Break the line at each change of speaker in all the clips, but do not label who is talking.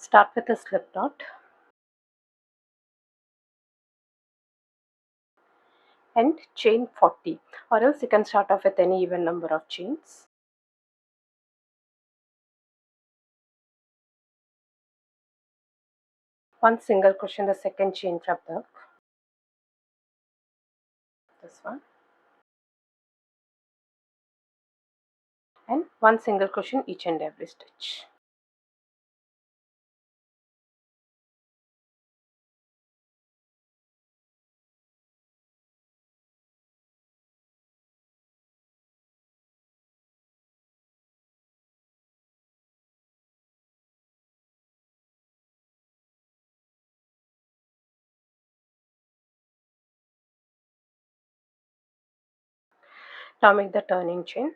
Start with a slip knot and chain 40, or else you can start off with any even number of chains. One single crochet in the second chain from the hook, this one, and one single crochet in each and every stitch. Now make the turning chain.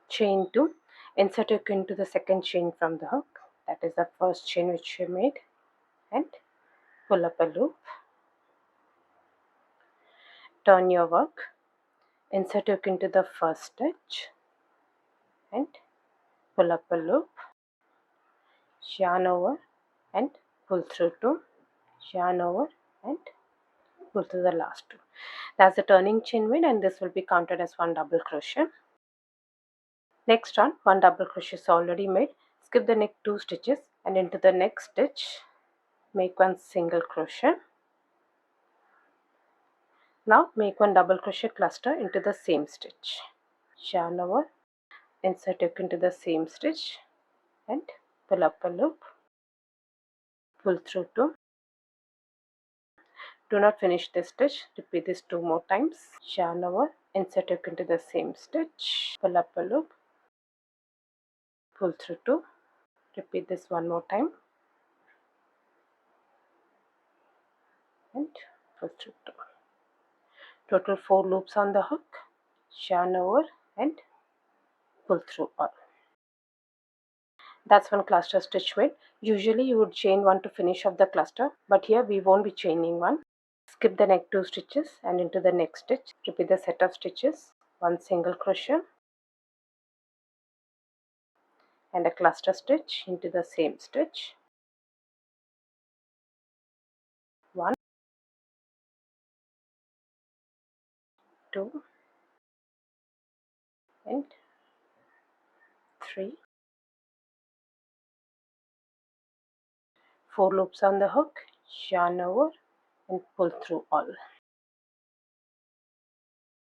Chain 2, insert hook into the second chain from the hook, that is the first chain which you made, and pull up a loop. Turn your work, insert hook into the first stitch and pull up a loop, yarn over and pull through 2, yarn over and pull through the last 2. That's the turning chain made, and this will be counted as one double crochet. Next on, one double crochet is already made. Skip the next 2 stitches and into the next stitch make one single crochet. Now make one double crochet cluster into the same stitch, yarn over, insert hook into the same stitch and pull up a loop, pull through 2. Do not finish this stitch, repeat this 2 more times, yarn over, insert hook into the same stitch, pull up a loop, pull through 2, repeat this 1 more time and pull through 2. Total 4 loops on the hook, yarn over and pull through all. That's one cluster stitch made. Usually you would chain 1 to finish off the cluster, but here we won't be chaining 1. Skip the next 2 stitches and into the next stitch repeat the set of stitches, one single crochet and a cluster stitch into the same stitch, 1, 2 and 3, 4 loops on the hook, yarn over and pull through all.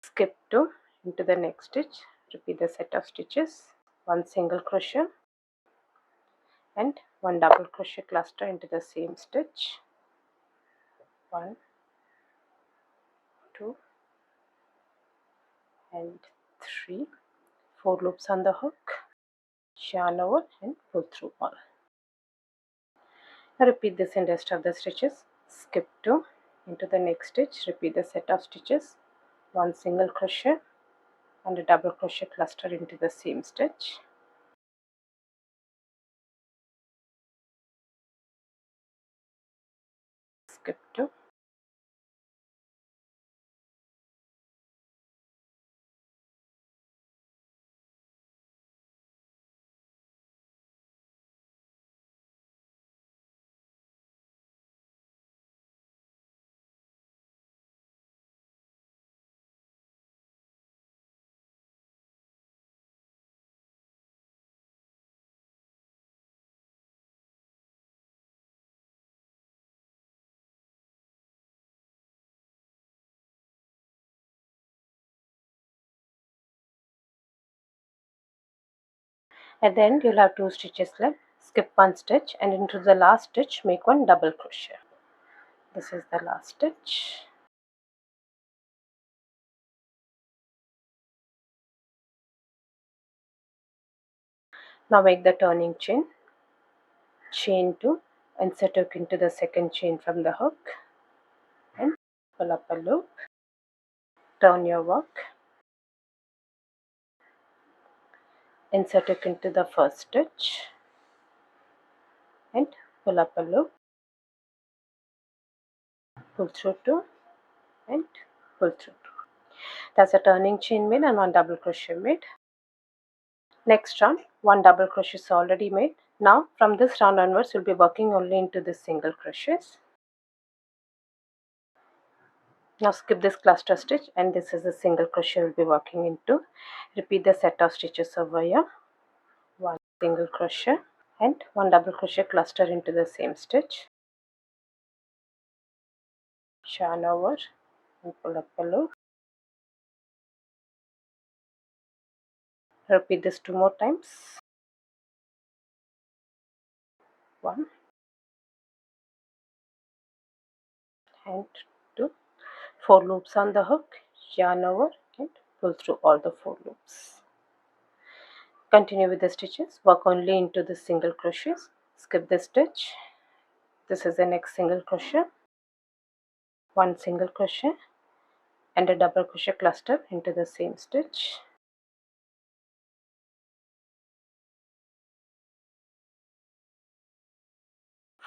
Skip 2 into the next stitch, repeat the set of stitches, one single crochet and one double crochet cluster into the same stitch, 1, 2 and 3, 4 loops on the hook, yarn over and pull through all. Now repeat this in rest of the stitches. Skip 2 into the next stitch, repeat the set of stitches, one single crochet and a double crochet cluster into the same stitch, skip 2, at the end you'll have 2 stitches left. Skip 1 stitch and into the last stitch make one double crochet. This is the last stitch. Now make the turning chain, chain 2, insert hook into the second chain from the hook and pull up a loop, turn your work, insert hook into the first stitch and pull up a loop, pull through 2 and pull through 2. That's a turning chain made and one double crochet made. Next round, 1 double crochet is already made. Now from this round onwards, we'll be working only into the single crochets. Now skip this cluster stitch, and this is the single crochet we'll be working into. Repeat the set of stitches over here. 1 single crochet and 1 double crochet cluster into the same stitch. Yarn over and pull up a loop. Repeat this 2 more times. 1 and 2. 4 loops on the hook. Yarn over and pull through all the 4 loops. Continue with the stitches. Work only into the single crochets. Skip the stitch. This is the next single crochet. 1 single crochet and a double crochet cluster into the same stitch.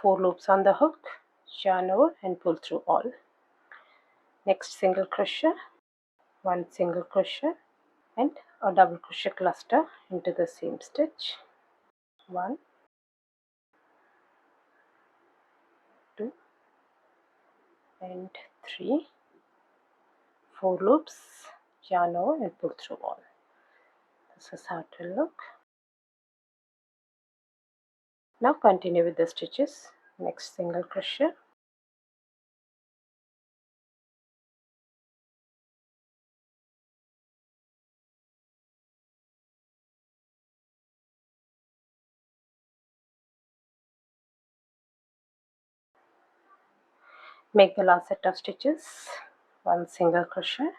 Four loops on the hook, yarn over and pull through all. Next single crochet, 1 single crochet and a double crochet cluster into the same stitch. 1, 2 and 3. 4 loops, yarn over and pull through all. This is how it will look. Now continue with the stitches. Next single crochet, make the last set of stitches. 1 single crochet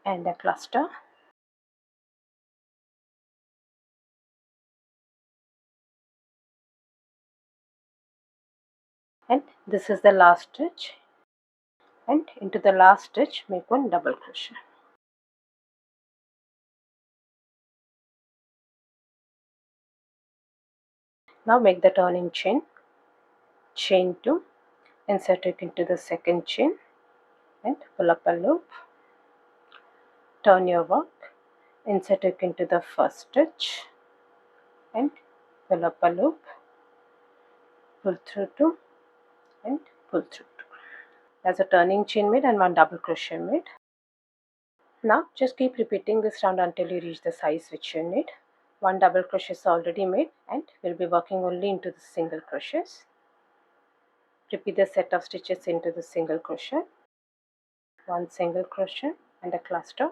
and a cluster. And this is the last stitch, and into the last stitch make 1 double crochet. Now make the turning chain, chain 2, insert it into the second chain and pull up a loop, turn your work, insert it into the first stitch and pull up a loop, pull through 2 and pull through 2. There's a turning chain made and 1 double crochet made. Now just keep repeating this round until you reach the size which you need. 1 double crochet is already made and we'll be working only into the single crochets. Repeat the set of stitches into the single crochet, 1 single crochet and a cluster.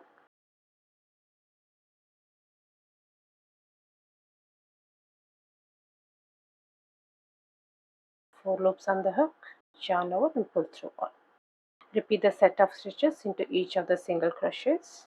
4 loops on the hook, yarn over and pull through all. Repeat the set of stitches into each of the single crochets.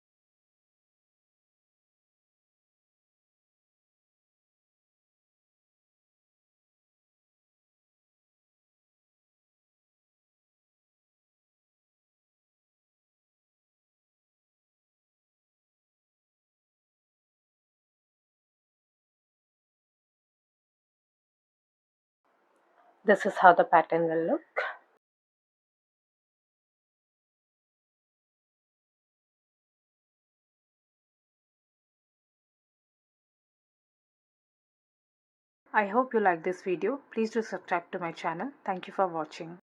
This is how the pattern will look. I hope you like this video. Please do subscribe to my channel. Thank you for watching.